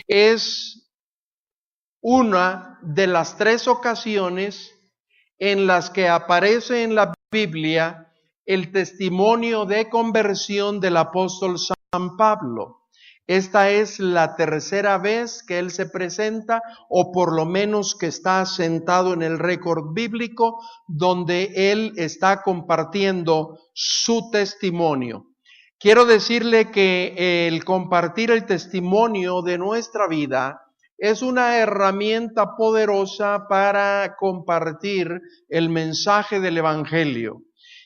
es una de las 3 ocasiones en las que aparece en la Biblia el testimonio de conversión del apóstol San Pablo. Esta es la 3ª vez que él se presenta, o por lo menos que está sentado en el récord bíblico, donde él está compartiendo su testimonio. Quiero decirle que el compartir el testimonio de nuestra vida es una herramienta poderosa para compartir el mensaje del Evangelio.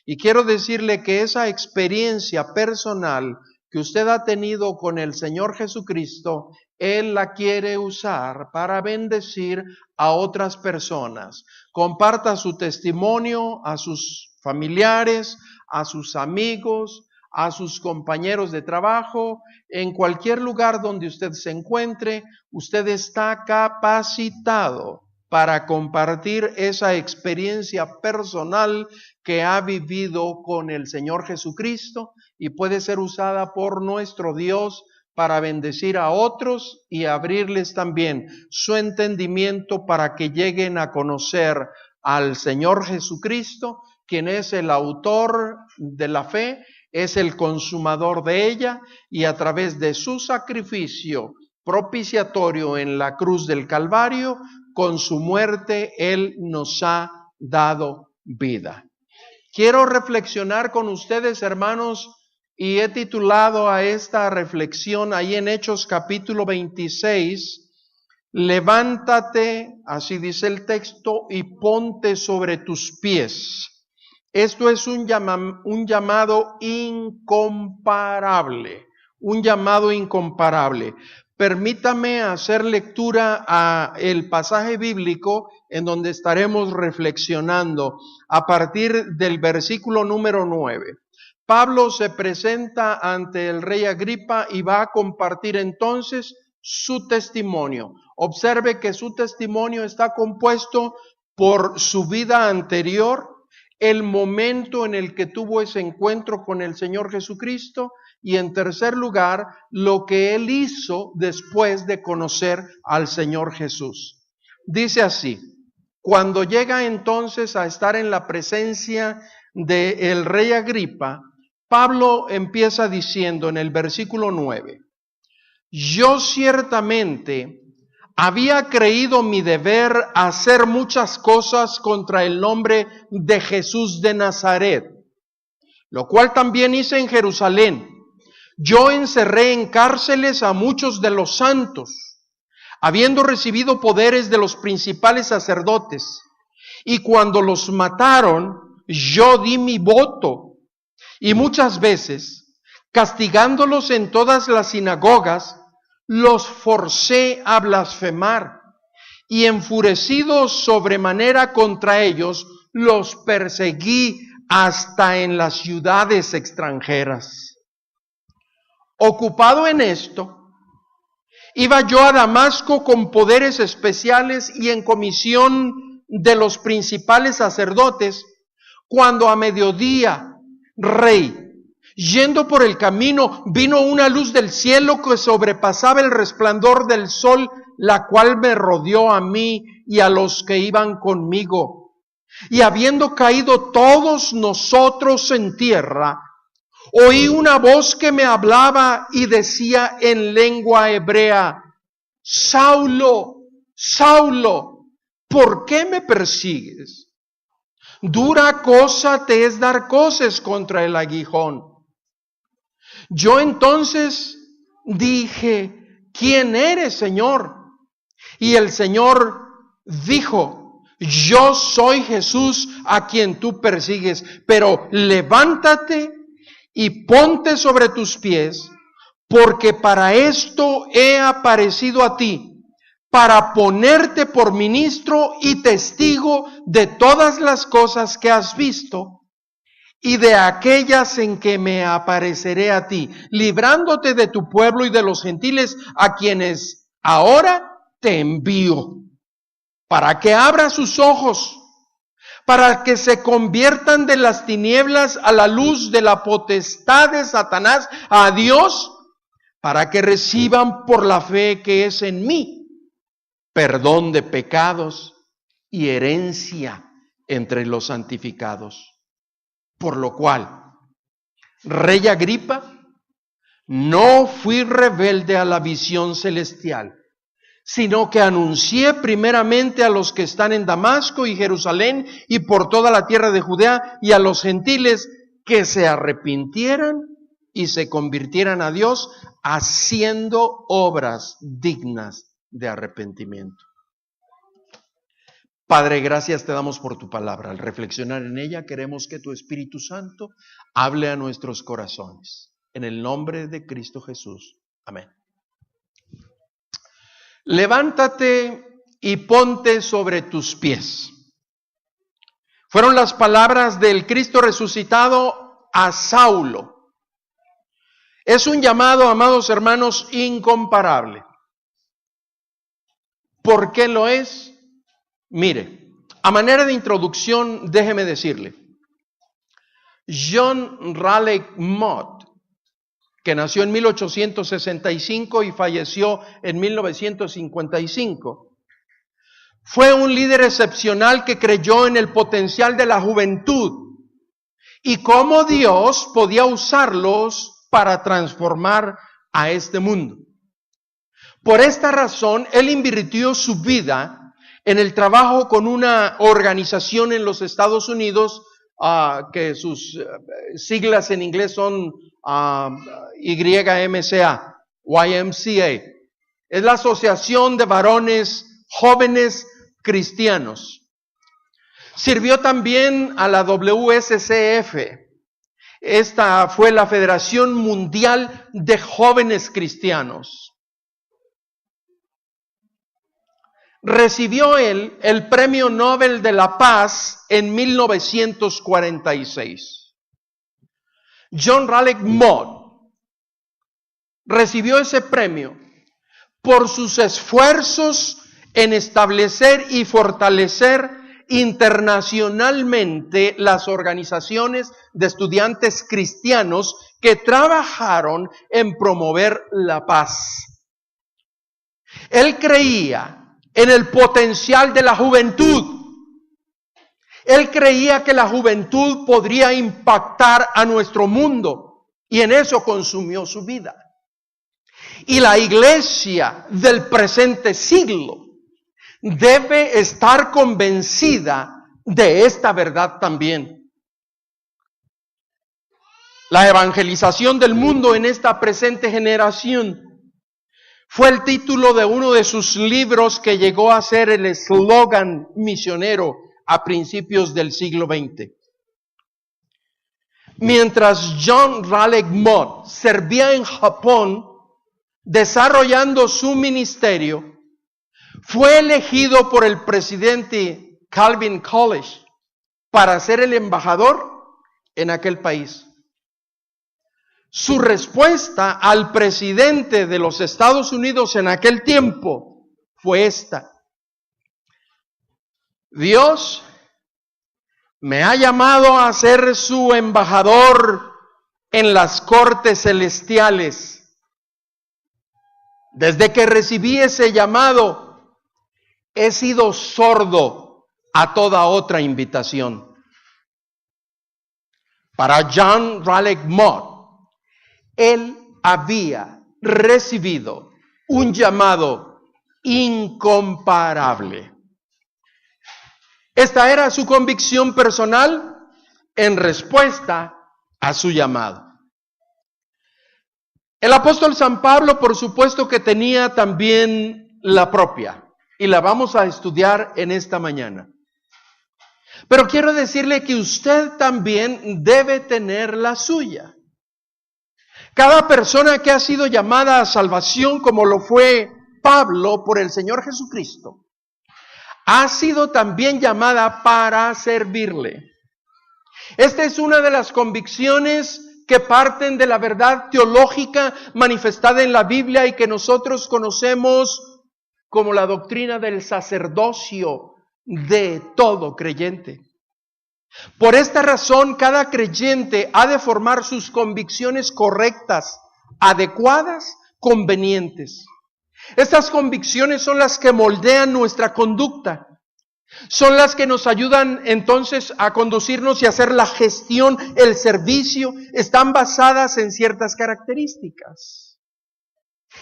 Y quiero decirle que esa experiencia personal que usted ha tenido con el Señor Jesucristo, Él la quiere usar para bendecir a otras personas. Comparta su testimonio a sus familiares, a sus amigos, a sus compañeros de trabajo, en cualquier lugar donde usted se encuentre. Usted está capacitado para compartir esa experiencia personal que ha vivido con el Señor Jesucristo, y puede ser usada por nuestro Dios para bendecir a otros y abrirles también su entendimiento para que lleguen a conocer al Señor Jesucristo, quien es el autor de la fe, es el consumador de ella, y a través de su sacrificio propiciatorio en la cruz del Calvario, con su muerte Él nos ha dado vida. Quiero reflexionar con ustedes, hermanos, y he titulado a esta reflexión ahí en Hechos capítulo 26, levántate, así dice el texto, y ponte sobre tus pies. Esto es un llamado incomparable, un llamado incomparable. Permítame hacer lectura a el pasaje bíblico en donde estaremos reflexionando a partir del versículo número 9. Pablo se presenta ante el rey Agripa y va a compartir entonces su testimonio. Observe que su testimonio está compuesto por su vida anterior, el momento en el que tuvo ese encuentro con el Señor Jesucristo, y en tercer lugar, lo que él hizo después de conocer al Señor Jesús. Dice así: cuando llega entonces a estar en la presencia del rey Agripa, Pablo empieza diciendo en el versículo 9, yo ciertamente había creído mi deber hacer muchas cosas contra el nombre de Jesús de Nazaret, lo cual también hice en Jerusalén. Yo encerré en cárceles a muchos de los santos, habiendo recibido poderes de los principales sacerdotes, y cuando los mataron, yo di mi voto. Y muchas veces, castigándolos en todas las sinagogas, los forcé a blasfemar, y enfurecido sobremanera contra ellos, los perseguí hasta en las ciudades extranjeras. Ocupado en esto, iba yo a Damasco con poderes especiales y en comisión de los principales sacerdotes, cuando a mediodía, rey, yendo por el camino, vino una luz del cielo que sobrepasaba el resplandor del sol, la cual me rodeó a mí y a los que iban conmigo. Y habiendo caído todos nosotros en tierra, oí una voz que me hablaba y decía en lengua hebrea, Saulo, Saulo, ¿por qué me persigues? Dura cosa te es dar coces contra el aguijón. Yo entonces dije, ¿quién eres, Señor? Y el Señor dijo, yo soy Jesús a quien tú persigues, pero levántate y ponte sobre tus pies, porque para esto he aparecido a ti, para ponerte por ministro y testigo de todas las cosas que has visto y de aquellas en que me apareceré a ti, librándote de tu pueblo y de los gentiles a quienes ahora te envío, para que abras sus ojos, para que se conviertan de las tinieblas a la luz de la potestad de Satanás, a Dios, para que reciban por la fe que es en mí perdón de pecados y herencia entre los santificados. Por lo cual, Rey Agripa, no fui rebelde a la visión celestial, sino que anuncié primeramente a los que están en Damasco y Jerusalén y por toda la tierra de Judea y a los gentiles que se arrepintieran y se convirtieran a Dios haciendo obras dignas de arrepentimiento. Padre, gracias te damos por tu palabra. Al reflexionar en ella, queremos que tu Espíritu Santo hable a nuestros corazones. En el nombre de Cristo Jesús. Amén. Levántate y ponte sobre tus pies. Fueron las palabras del Cristo resucitado a Saulo. Es un llamado, amados hermanos, incomparable. ¿Por qué lo es? Mire, a manera de introducción, déjeme decirle, John Raleigh Mott, que nació en 1865 y falleció en 1955, fue un líder excepcional que creyó en el potencial de la juventud y cómo Dios podía usarlos para transformar a este mundo. Por esta razón, él invirtió su vida en el trabajo con una organización en los Estados Unidos, que sus siglas en inglés son YMCA. Es la Asociación de Varones Jóvenes Cristianos. Sirvió también a la WSCF. Esta fue la Federación Mundial de Jóvenes Cristianos. Recibió él el Premio Nobel de la Paz en 1946. John Raleigh Mott recibió ese premio por sus esfuerzos en establecer y fortalecer internacionalmente las organizaciones de estudiantes cristianos que trabajaron en promover la paz. Él creía en el potencial de la juventud. Él creía que la juventud podría impactar a nuestro mundo y en eso consumió su vida. Y la iglesia del presente siglo debe estar convencida de esta verdad también. La evangelización del mundo en esta presente generación fue el título de uno de sus libros que llegó a ser el eslogan misionero a principios del siglo XX. Mientras John Raleigh Mott servía en Japón desarrollando su ministerio, fue elegido por el presidente Calvin Coolidge para ser el embajador en aquel país. Su respuesta al presidente de los Estados Unidos en aquel tiempo fue esta: Dios me ha llamado a ser su embajador en las cortes celestiales. Desde que recibí ese llamado, he sido sordo a toda otra invitación. Para John Raleigh Mott, él había recibido un llamado incomparable. Esta era su convicción personal en respuesta a su llamado. El apóstol San Pablo, por supuesto que tenía también la propia, y la vamos a estudiar en esta mañana. Pero quiero decirle que usted también debe tener la suya. Cada persona que ha sido llamada a salvación, como lo fue Pablo por el Señor Jesucristo, ha sido también llamada para servirle. Esta es una de las convicciones que parten de la verdad teológica manifestada en la Biblia y que nosotros conocemos como la doctrina del sacerdocio de todo creyente. Por esta razón, cada creyente ha de formar sus convicciones correctas, adecuadas convenientes. Estas convicciones son las que moldean nuestra conducta. Son las que nos ayudan entonces a conducirnos y hacer la gestión, el servicio. Están basadas en ciertas características.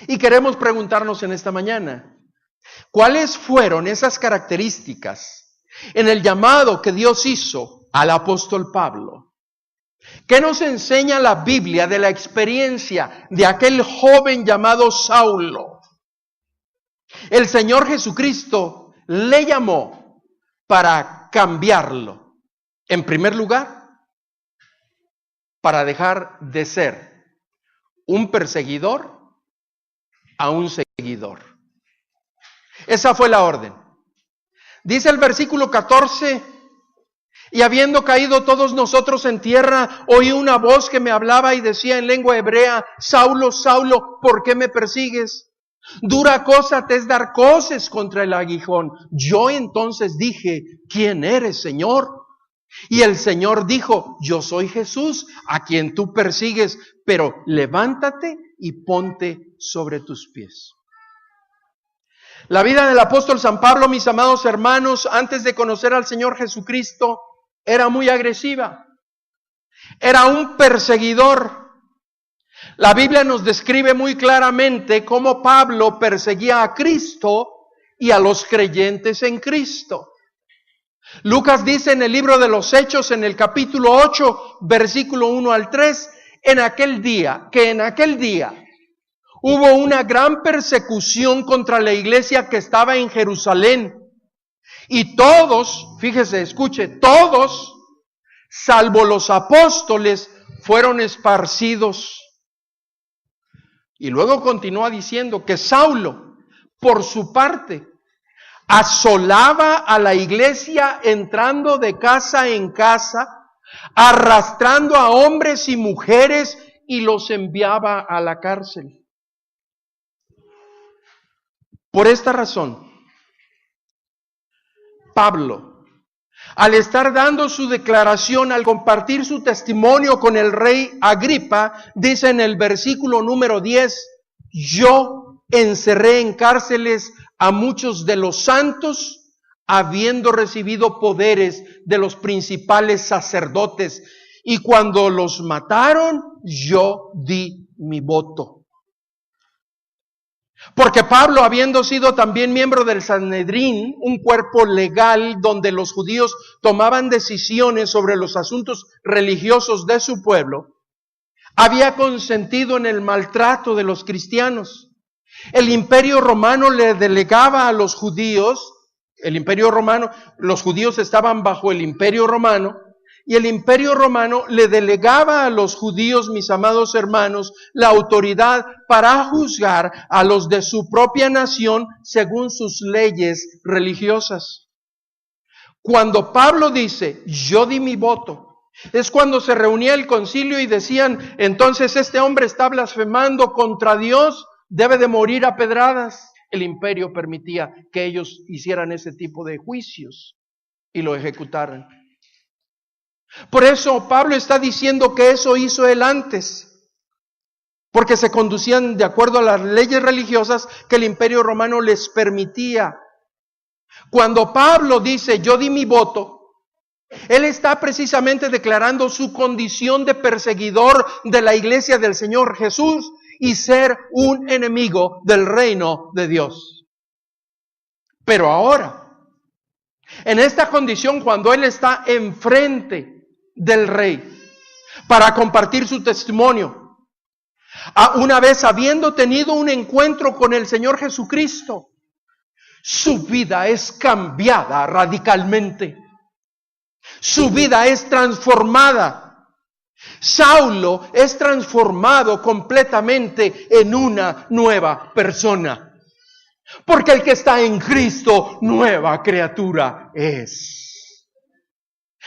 Y queremos preguntarnos en esta mañana, ¿cuáles fueron esas características en el llamado que Dios hizo al apóstol Pablo? ¿Qué nos enseña la Biblia de la experiencia de aquel joven llamado Saulo? El Señor Jesucristo le llamó para cambiarlo. En primer lugar, para dejar de ser un perseguidor a un seguidor. Esa fue la orden. Dice el versículo 14, y habiendo caído todos nosotros en tierra, oí una voz que me hablaba y decía en lengua hebrea, Saulo, Saulo, ¿por qué me persigues? Dura cosa te es dar coces contra el aguijón. Yo entonces dije, ¿quién eres, Señor? Y el Señor dijo, yo soy Jesús, a quien tú persigues, pero levántate y ponte sobre tus pies. La vida del apóstol San Pablo, mis amados hermanos, antes de conocer al Señor Jesucristo, era muy agresiva. Era un perseguidor. La Biblia nos describe muy claramente cómo Pablo perseguía a Cristo y a los creyentes en Cristo. Lucas dice en el libro de los Hechos, en el capítulo 8, versículo 1 al 3, en aquel día hubo una gran persecución contra la iglesia que estaba en Jerusalén. Y todos, fíjese, escuche, todos, salvo los apóstoles, fueron esparcidos. Y luego continúa diciendo que Saulo, por su parte, asolaba a la iglesia entrando de casa en casa, arrastrando a hombres y mujeres y los enviaba a la cárcel. Por esta razón, Pablo, al estar dando su declaración, al compartir su testimonio con el rey Agripa, dice en el versículo número 10, yo encerré en cárceles a muchos de los santos, habiendo recibido poderes de los principales sacerdotes, y cuando los mataron, yo di mi voto. Porque Pablo, habiendo sido también miembro del Sanedrín, un cuerpo legal donde los judíos tomaban decisiones sobre los asuntos religiosos de su pueblo, había consentido en el maltrato de los cristianos. El Imperio Romano le delegaba a los judíos, los judíos estaban bajo el Imperio Romano, y el Imperio Romano le delegaba a los judíos, mis amados hermanos, la autoridad para juzgar a los de su propia nación según sus leyes religiosas. Cuando Pablo dice, yo di mi voto, es cuando se reunía el concilio y decían, entonces este hombre está blasfemando contra Dios, debe de morir a pedradas. El imperio permitía que ellos hicieran ese tipo de juicios y lo ejecutaran. Por eso Pablo está diciendo que eso hizo él antes, porque se conducían de acuerdo a las leyes religiosas que el Imperio Romano les permitía. Cuando Pablo dice, yo di mi voto, él está precisamente declarando su condición de perseguidor de la iglesia del Señor Jesús y ser un enemigo del reino de Dios. Pero ahora, en esta condición, cuando él está enfrente del rey para compartir su testimonio, una vez habiendo tenido un encuentro con el Señor Jesucristo, su vida es cambiada radicalmente. Su vida es transformada. Saulo es transformado completamente en una nueva persona. Porque el que está en Cristo, nueva criatura es.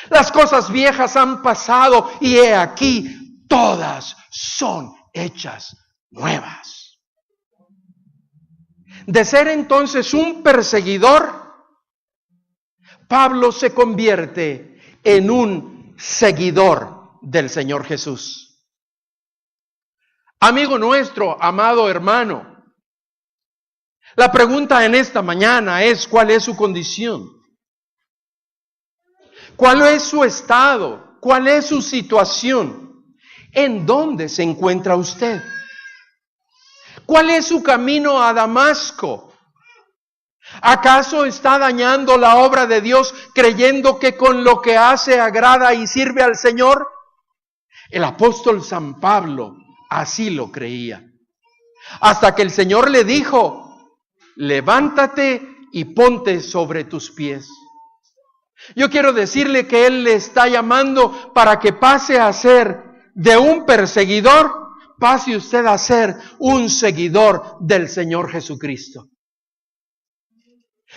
Las cosas viejas han pasado y he aquí, todas son hechas nuevas. De ser entonces un perseguidor, Pablo se convierte en un seguidor del Señor Jesús. Amigo nuestro, amado hermano, la pregunta en esta mañana es: ¿cuál es su condición? ¿Cuál es su estado? ¿Cuál es su situación? ¿En dónde se encuentra usted? ¿Cuál es su camino a Damasco? ¿Acaso está dañando la obra de Dios creyendo que con lo que hace agrada y sirve al Señor? El apóstol San Pablo así lo creía. Hasta que el Señor le dijo: levántate y ponte sobre tus pies. Yo quiero decirle que Él le está llamando para que pase a ser de un perseguidor, pase usted a ser un seguidor del Señor Jesucristo.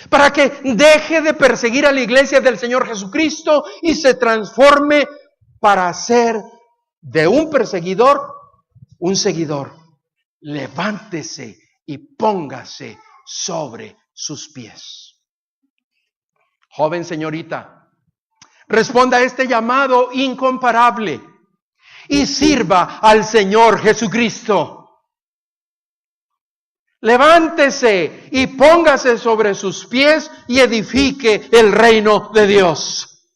Para que deje de perseguir a la iglesia del Señor Jesucristo y se transforme para ser de un perseguidor, un seguidor. Levántese y póngase sobre sus pies. Joven señorita, responda a este llamado incomparable y sirva al Señor Jesucristo. Levántese y póngase sobre sus pies y edifique el reino de Dios.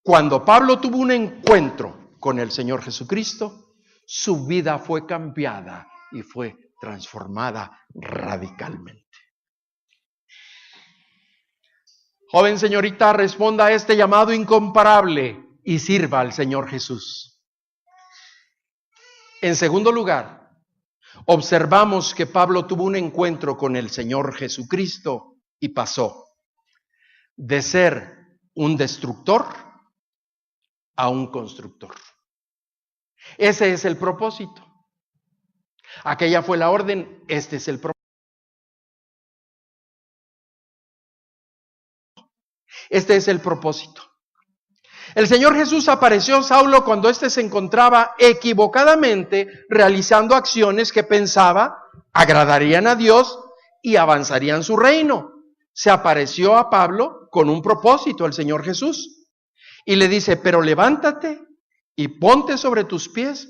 Cuando Pablo tuvo un encuentro con el Señor Jesucristo, su vida fue cambiada y fue transformada radicalmente. Joven señorita, responda a este llamado incomparable y sirva al Señor Jesús. En segundo lugar, observamos que Pablo tuvo un encuentro con el Señor Jesucristo y pasó de ser un destructor a un constructor. Ese es el propósito. Aquella fue la orden, este es el propósito. Este es el propósito. El Señor Jesús apareció a Saulo cuando éste se encontraba equivocadamente realizando acciones que pensaba agradarían a Dios y avanzarían su reino. Se apareció a Pablo con un propósito, el Señor Jesús, y le dice: pero levántate y ponte sobre tus pies,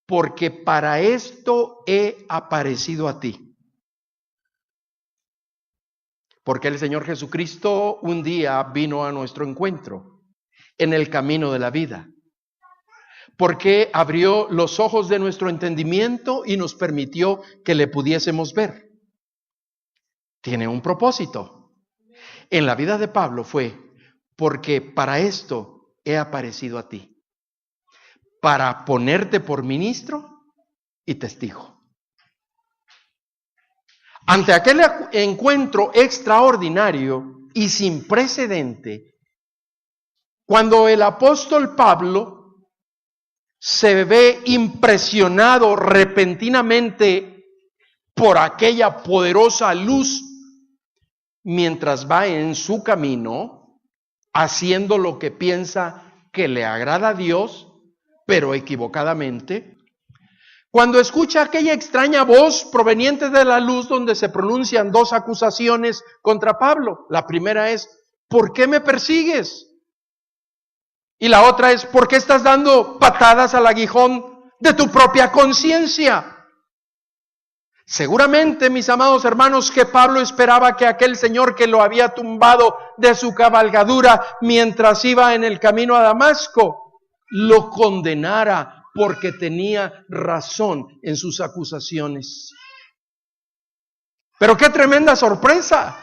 porque para esto he aparecido a ti. Porque el Señor Jesucristo un día vino a nuestro encuentro en el camino de la vida. Porque abrió los ojos de nuestro entendimiento y nos permitió que le pudiésemos ver. Tiene un propósito. En la vida de Pablo fue: porque para esto he aparecido a ti. Para ponerte por ministro y testigo. Ante aquel encuentro extraordinario y sin precedente, cuando el apóstol Pablo se ve impresionado repentinamente por aquella poderosa luz, mientras va en su camino, haciendo lo que piensa que le agrada a Dios, pero equivocadamente, cuando escucha aquella extraña voz proveniente de la luz donde se pronuncian dos acusaciones contra Pablo. La primera es: ¿por qué me persigues? Y la otra es: ¿por qué estás dando patadas al aguijón de tu propia conciencia? Seguramente, mis amados hermanos, que Pablo esperaba que aquel señor que lo había tumbado de su cabalgadura mientras iba en el camino a Damasco, lo condenara porque tenía razón en sus acusaciones. Pero qué tremenda sorpresa.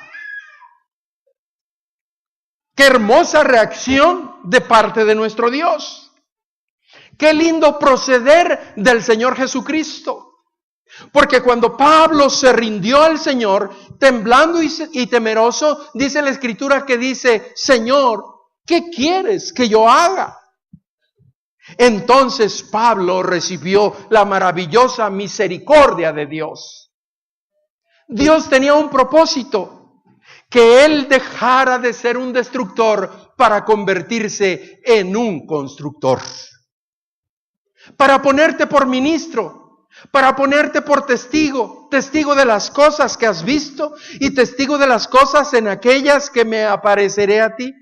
Qué hermosa reacción de parte de nuestro Dios. Qué lindo proceder del Señor Jesucristo. Porque cuando Pablo se rindió al Señor, temblando y temeroso, dice la Escritura que dice: Señor, ¿qué quieres que yo haga? Entonces Pablo recibió la maravillosa misericordia de Dios. Dios tenía un propósito: que él dejara de ser un destructor para convertirse en un constructor. Para ponerte por ministro, para ponerte por testigo, testigo de las cosas que has visto y testigo de las cosas en aquellas que me apareceré a ti.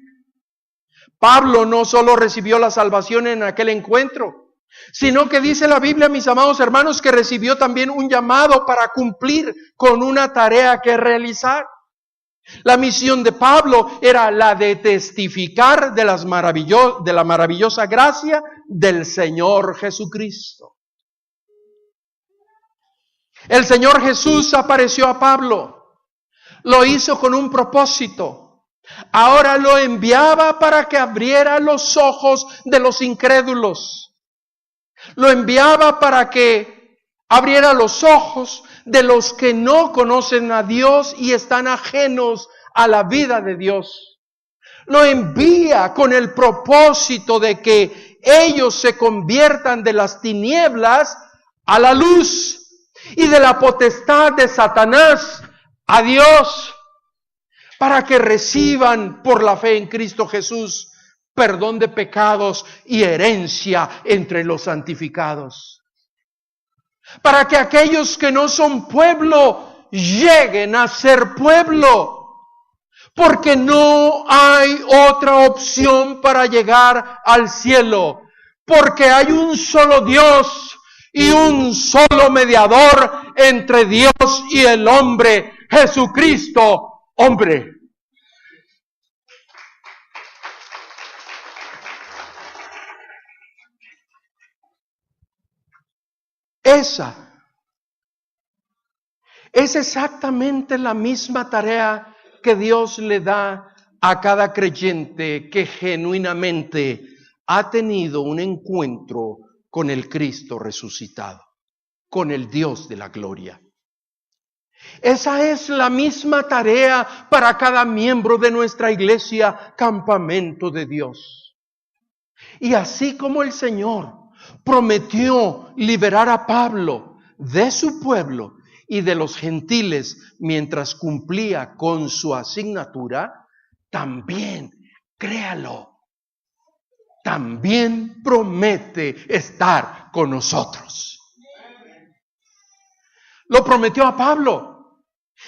Pablo no solo recibió la salvación en aquel encuentro, sino que dice la Biblia, mis amados hermanos, que recibió también un llamado para cumplir con una tarea que realizar. La misión de Pablo era la de testificar de la maravillosa gracia del Señor Jesucristo. El Señor Jesús apareció a Pablo, lo hizo con un propósito. Ahora lo enviaba para que abriera los ojos de los incrédulos. Lo enviaba para que abriera los ojos de los que no conocen a Dios y están ajenos a la vida de Dios. Lo envía con el propósito de que ellos se conviertan de las tinieblas a la luz y de la potestad de Satanás a Dios, para que reciban por la fe en Cristo Jesús perdón de pecados y herencia entre los santificados. Para que aquellos que no son pueblo lleguen a ser pueblo, porque no hay otra opción para llegar al cielo, porque hay un solo Dios y un solo mediador entre Dios y el hombre, Jesucristo, hombre. Esa es exactamente la misma tarea que Dios le da a cada creyente que genuinamente ha tenido un encuentro con el Cristo resucitado, con el Dios de la gloria. Esa es la misma tarea para cada miembro de nuestra iglesia, Campamento de Dios. Y así como el Señor prometió liberar a Pablo de su pueblo y de los gentiles mientras cumplía con su asignatura, también, créalo, también promete estar con nosotros. Lo prometió a Pablo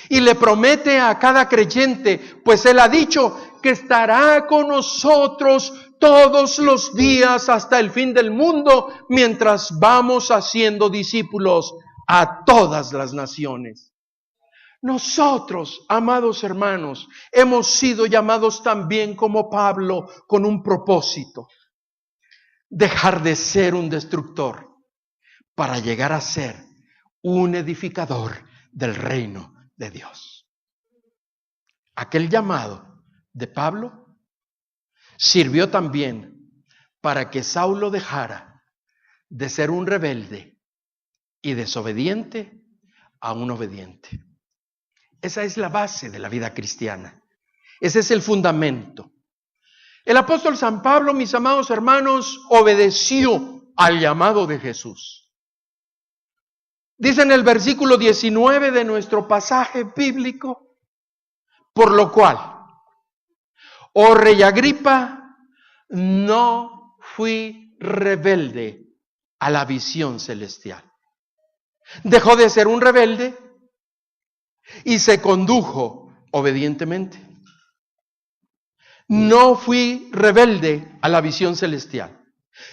y le promete a cada creyente, pues Él ha dicho que estará con nosotros todos los días hasta el fin del mundo, mientras vamos haciendo discípulos a todas las naciones. Nosotros, amados hermanos, hemos sido llamados también como Pablo con un propósito: dejar de ser un destructor para llegar a ser un edificador del reino de Dios. Aquel llamado de Pablo sirvió también para que Saulo dejara de ser un rebelde y desobediente a un obediente. Esa es la base de la vida cristiana. Ese es el fundamento. El apóstol San Pablo, mis amados hermanos, obedeció al llamado de Jesús. Dice en el versículo 19 de nuestro pasaje bíblico: por lo cual, oh rey Agripa, no fui rebelde a la visión celestial. Dejó de ser un rebelde y se condujo obedientemente. No fui rebelde a la visión celestial,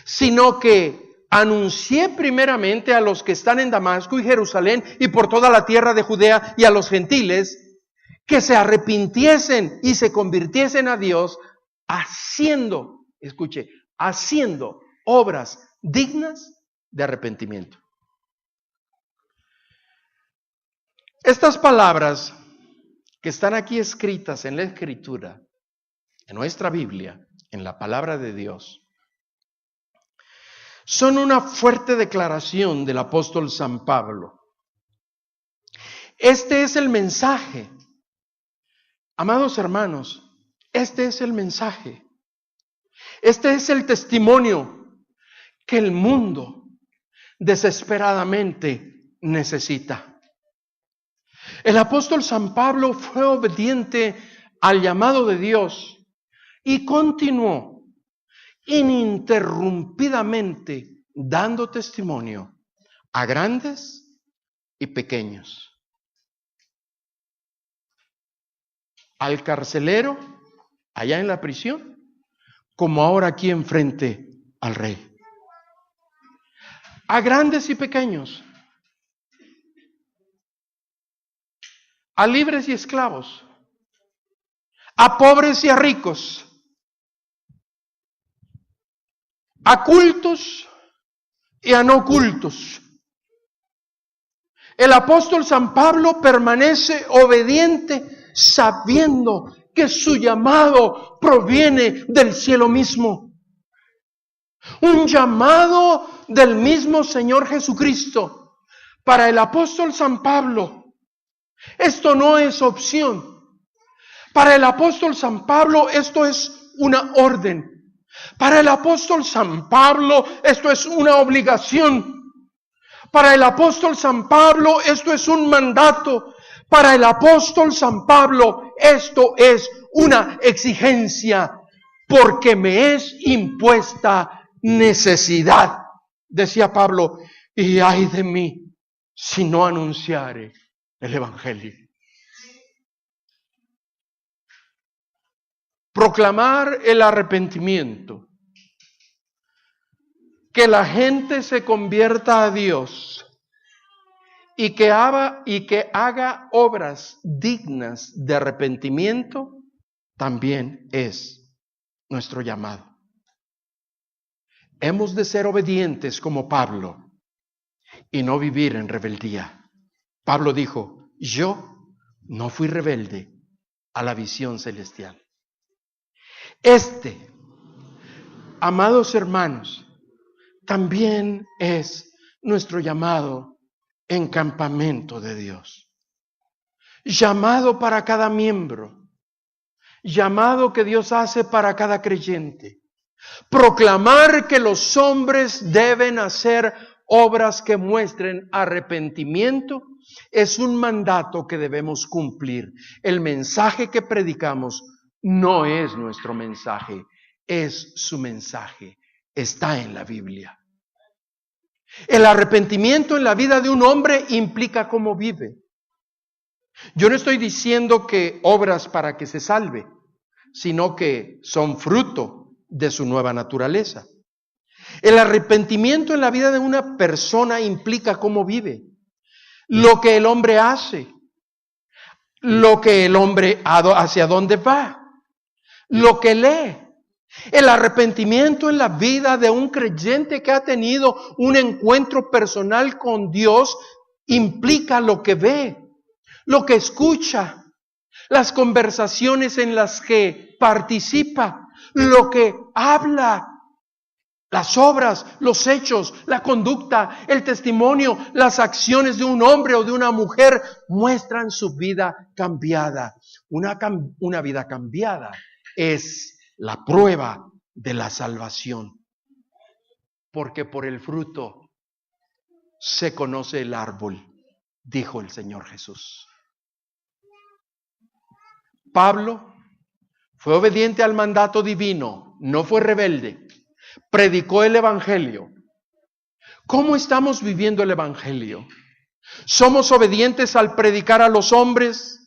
sino que anuncié primeramente a los que están en Damasco y Jerusalén y por toda la tierra de Judea y a los gentiles que se arrepintiesen y se convirtiesen a Dios, haciendo, escuche, haciendo obras dignas de arrepentimiento. Estas palabras que están aquí escritas en la Escritura, en nuestra Biblia, en la palabra de Dios, son una fuerte declaración del apóstol San Pablo. Este es el mensaje. Amados hermanos, este es el mensaje. Este es el testimonio que el mundo desesperadamente necesita. El apóstol San Pablo fue obediente al llamado de Dios y continuó ininterrumpidamente dando testimonio a grandes y pequeños. Al carcelero, allá en la prisión, como ahora aquí enfrente al rey. a grandes y pequeños, a libres y esclavos, a pobres y a ricos, a cultos y a no cultos. El apóstol San Pablo permanece obediente sabiendo que su llamado proviene del cielo mismo. Un llamado del mismo Señor Jesucristo. Para el apóstol San Pablo, esto no es opción. Para el apóstol San Pablo, esto es una orden. Para el apóstol San Pablo, esto es una obligación. Para el apóstol San Pablo, esto es un mandato. Para el apóstol San Pablo, esto es una exigencia, porque me es impuesta necesidad. Decía Pablo, y ay de mí si no anunciare el Evangelio. Proclamar el arrepentimiento, que la gente se convierta a Dios y que haga obras dignas de arrepentimiento, también es nuestro llamado. Hemos de ser obedientes como Pablo y no vivir en rebeldía. Pablo dijo, yo no fui rebelde a la visión celestial. Amados hermanos, también es nuestro llamado en campamento de Dios. Llamado para cada miembro. Llamado que Dios hace para cada creyente. Proclamar que los hombres deben hacer obras que muestren arrepentimiento es un mandato que debemos cumplir. El mensaje que predicamos no es nuestro mensaje, es su mensaje. Está en la Biblia. El arrepentimiento en la vida de un hombre implica cómo vive. Yo no estoy diciendo que obras para que se salve, sino que son fruto de su nueva naturaleza. El arrepentimiento en la vida de una persona implica cómo vive, lo que el hombre hace, lo que el hombre hacia dónde va, lo que lee. El arrepentimiento en la vida de un creyente que ha tenido un encuentro personal con Dios implica lo que ve, lo que escucha, las conversaciones en las que participa, lo que habla, las obras, los hechos, la conducta, el testimonio, las acciones de un hombre o de una mujer muestran su vida cambiada. Una vida cambiada es la prueba de la salvación, porque por el fruto se conoce el árbol, dijo el Señor Jesús. Pablo fue obediente al mandato divino, no fue rebelde, predicó el Evangelio. ¿Cómo estamos viviendo el Evangelio? ¿Somos obedientes al predicar a los hombres?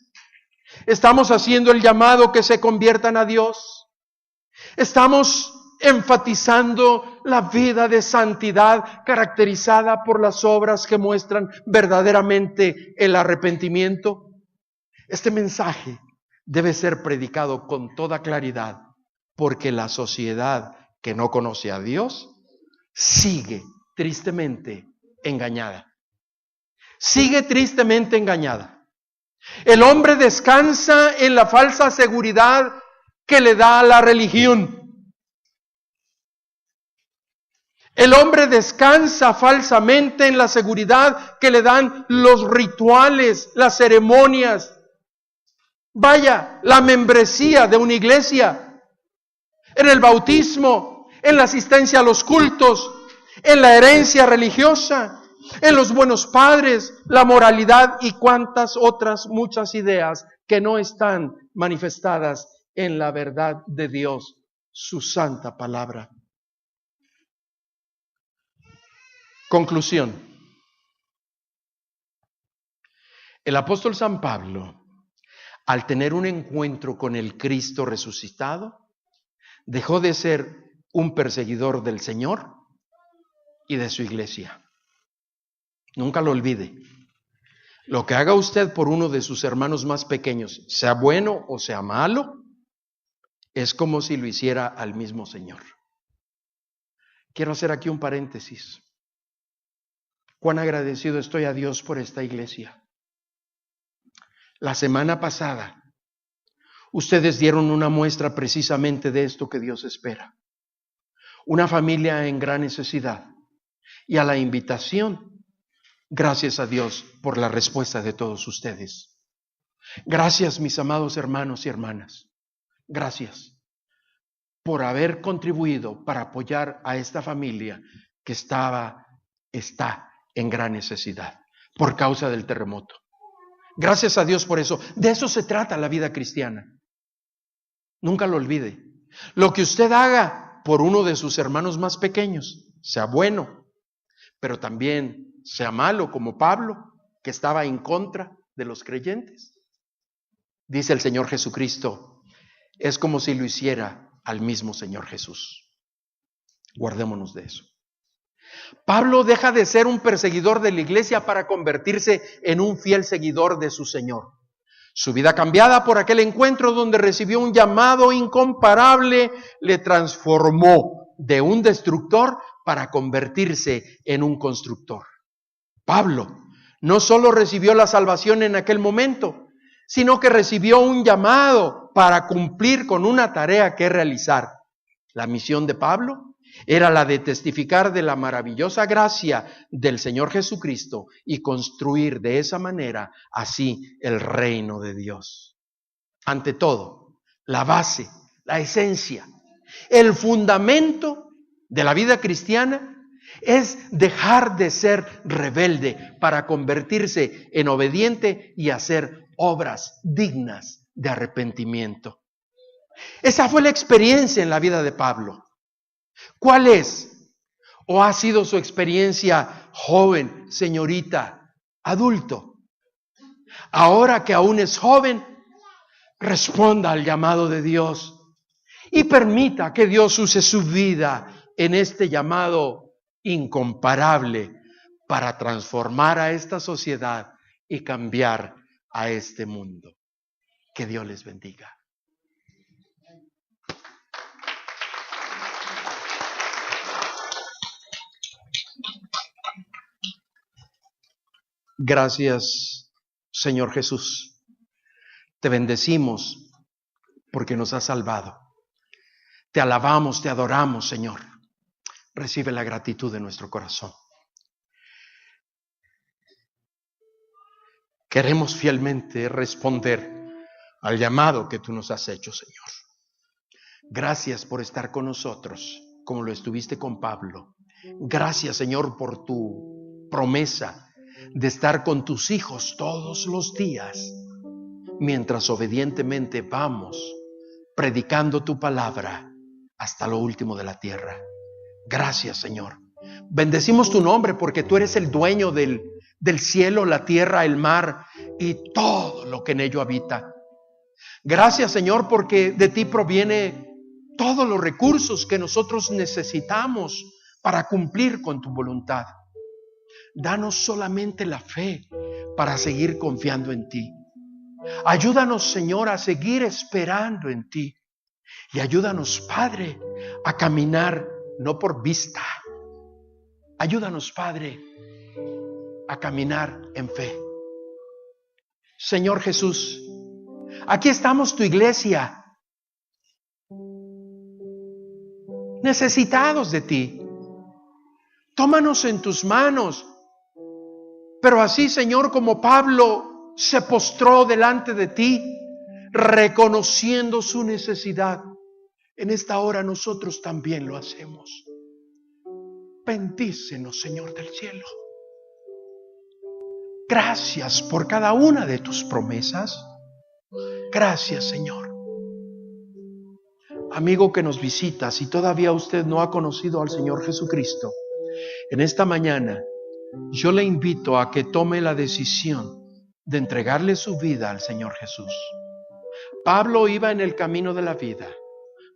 ¿Estamos haciendo el llamado que se conviertan a Dios? ¿Estamos enfatizando la vida de santidad caracterizada por las obras que muestran verdaderamente el arrepentimiento? Este mensaje debe ser predicado con toda claridad, porque la sociedad que no conoce a Dios sigue tristemente engañada. Sigue tristemente engañada. El hombre descansa en la falsa seguridad que le da la religión. El hombre descansa falsamente en la seguridad que le dan los rituales, las ceremonias. Vaya, la membresía de una iglesia, en el bautismo, en la asistencia a los cultos, en la herencia religiosa, en los buenos padres, la moralidad y cuantas otras muchas ideas que no están manifestadas en la verdad de Dios, su santa palabra. Conclusión. El apóstol San Pablo, al tener un encuentro con el Cristo resucitado, dejó de ser un perseguidor del Señor y de su iglesia. Nunca lo olvide. Lo que haga usted por uno de sus hermanos más pequeños, sea bueno o sea malo, es como si lo hiciera al mismo Señor. Quiero hacer aquí un paréntesis. Cuán agradecido estoy a Dios por esta iglesia. La semana pasada, ustedes dieron una muestra precisamente de esto que Dios espera. Una familia en gran necesidad. Y a la invitación, gracias a Dios por la respuesta de todos ustedes. Gracias, mis amados hermanos y hermanas. Gracias por haber contribuido para apoyar a esta familia que está en gran necesidad por causa del terremoto. Gracias a Dios por eso. De eso se trata la vida cristiana. Nunca lo olvide. Lo que usted haga por uno de sus hermanos más pequeños, sea bueno, pero también sea malo, como Pablo, que estaba en contra de los creyentes. Dice el Señor Jesucristo, es como si lo hiciera al mismo Señor Jesús. Guardémonos de eso. Pablo deja de ser un perseguidor de la iglesia para convertirse en un fiel seguidor de su Señor. Su vida cambiada por aquel encuentro donde recibió un llamado incomparable le transformó de un destructor para convertirse en un constructor. Pablo no solo recibió la salvación en aquel momento, sino que recibió un llamado para cumplir con una tarea que realizar. La misión de Pablo era la de testificar de la maravillosa gracia del Señor Jesucristo y construir de esa manera así el reino de Dios. Ante todo, la base, la esencia, el fundamento de la vida cristiana es dejar de ser rebelde para convertirse en obediente y hacer obras dignas de arrepentimiento. Esa fue la experiencia en la vida de Pablo. ¿Cuál es? ¿O ha sido su experiencia joven, señorita, adulto? Ahora que aún es joven, responda al llamado de Dios y permita que Dios use su vida en este llamado incomparable para transformar a esta sociedad y cambiar a este mundo. Que Dios les bendiga. Gracias, Señor Jesús. Te bendecimos porque nos has salvado. Te alabamos, te adoramos, Señor. Recibe la gratitud de nuestro corazón. Queremos fielmente responder al llamado que tú nos has hecho, Señor. Gracias por estar con nosotros, como lo estuviste con Pablo. Gracias, Señor, por tu promesa de estar con tus hijos todos los días, mientras obedientemente vamos predicando tu palabra hasta lo último de la tierra. Gracias, Señor. Bendecimos tu nombre porque tú eres el dueño del cielo, la tierra, el mar y todo lo que en ello habita. Gracias, Señor, porque de ti proviene todos los recursos que nosotros necesitamos para cumplir con tu voluntad. Danos solamente la fe para seguir confiando en ti. Ayúdanos, Señor, a seguir esperando en ti. Y ayúdanos, Padre, a caminar no por vista. Ayúdanos, Padre, a caminar en fe. Señor Jesús, aquí estamos tu iglesia, necesitados de ti. Tómanos en tus manos. Pero así, Señor, como Pablo se postró delante de ti, reconociendo su necesidad, en esta hora nosotros también lo hacemos. Bendícenos, Señor del cielo. Gracias por cada una de tus promesas. Gracias, Señor. Amigo que nos visita, si todavía usted no ha conocido al Señor Jesucristo, en esta mañana yo le invito a que tome la decisión de entregarle su vida al Señor Jesús. Pablo iba en el camino de la vida,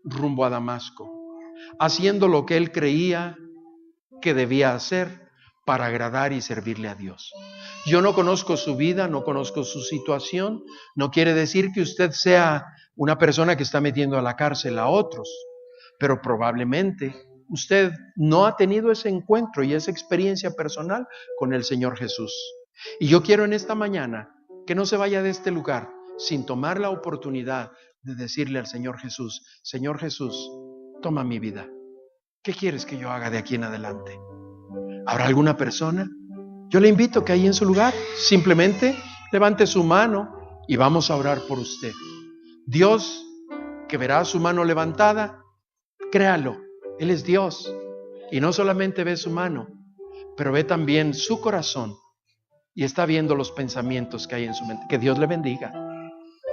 rumbo a Damasco, haciendo lo que él creía que debía hacer para agradar y servirle a Dios. Yo no conozco su vida, no conozco su situación. No quiere decir que usted sea una persona que está metiendo a la cárcel a otros, pero probablemente usted no ha tenido ese encuentro y esa experiencia personal con el Señor Jesús. Y yo quiero en esta mañana que no se vaya de este lugar sin tomar la oportunidad de decirle al Señor Jesús, toma mi vida. ¿Qué quieres que yo haga de aquí en adelante? ¿Habrá alguna persona? Yo le invito que ahí en su lugar simplemente levante su mano y vamos a orar por usted. Dios, que verá su mano levantada, créalo, Él es Dios. Y no solamente ve su mano, pero ve también su corazón y está viendo los pensamientos que hay en su mente. Que Dios le bendiga,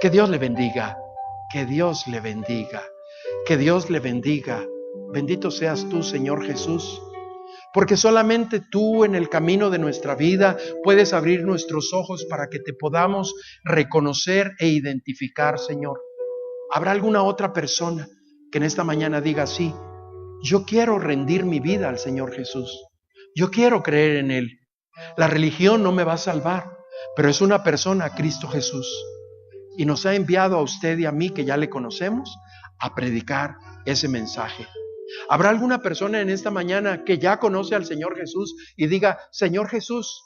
que Dios le bendiga, que Dios le bendiga, que Dios le bendiga. Bendito seas tú, Señor Jesús, porque solamente tú en el camino de nuestra vida puedes abrir nuestros ojos para que te podamos reconocer e identificar, Señor. ¿Habrá alguna otra persona que en esta mañana diga sí? Yo quiero rendir mi vida al Señor Jesús. Yo quiero creer en Él. La religión no me va a salvar, pero es una persona, Cristo Jesús. Y nos ha enviado a usted y a mí, que ya le conocemos, a predicar ese mensaje. ¿Habrá alguna persona en esta mañana que ya conoce al Señor Jesús y diga, Señor Jesús,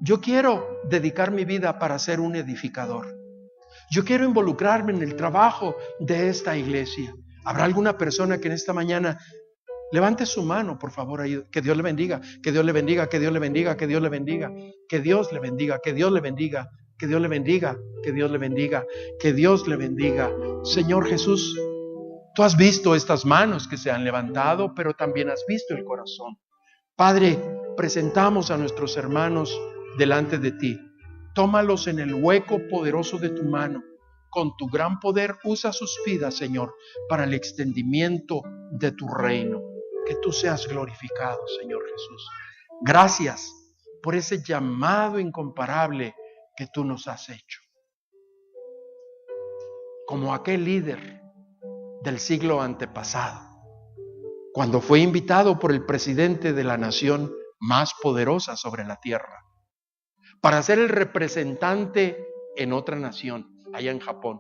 yo quiero dedicar mi vida para ser un edificador? Yo quiero involucrarme en el trabajo de esta iglesia. ¿Habrá alguna persona que en esta mañana levante su mano, por favor? Ahí. Que Dios le bendiga, que Dios le bendiga, que Dios le bendiga, que Dios le bendiga, que Dios le bendiga, que Dios le bendiga, que Dios le bendiga, que Dios le bendiga, que Dios le bendiga. Señor Jesús, tú has visto estas manos que se han levantado, pero también has visto el corazón. Padre, presentamos a nuestros hermanos delante de ti. Tómalos en el hueco poderoso de tu mano. Con tu gran poder usa sus vidas, Señor, para el extendimiento de tu reino. Que tú seas glorificado, Señor Jesús. Gracias por ese llamado incomparable que tú nos has hecho. Como aquel líder del siglo antepasado, cuando fue invitado por el presidente de la nación más poderosa sobre la tierra, para ser el representante en otra nación, allá en Japón.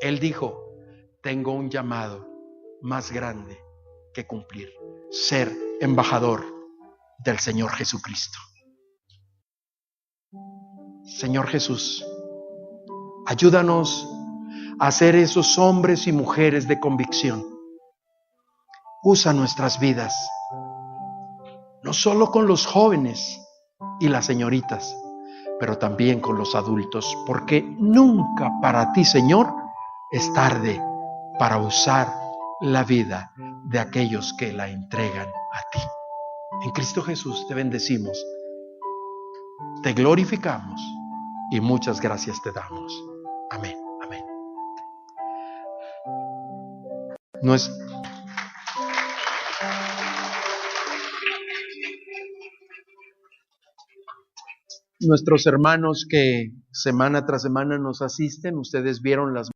Él dijo, tengo un llamado más grande que cumplir, ser embajador del Señor Jesucristo. Señor Jesús, ayúdanos a ser esos hombres y mujeres de convicción. Usa nuestras vidas, no solo con los jóvenes y las señoritas, pero también con los adultos, porque nunca para ti, Señor, es tarde para usar la vida de aquellos que la entregan a ti. En Cristo Jesús te bendecimos, te glorificamos y muchas gracias te damos. Amén, amén. Nuestros hermanos que semana tras semana nos asisten, ustedes vieron las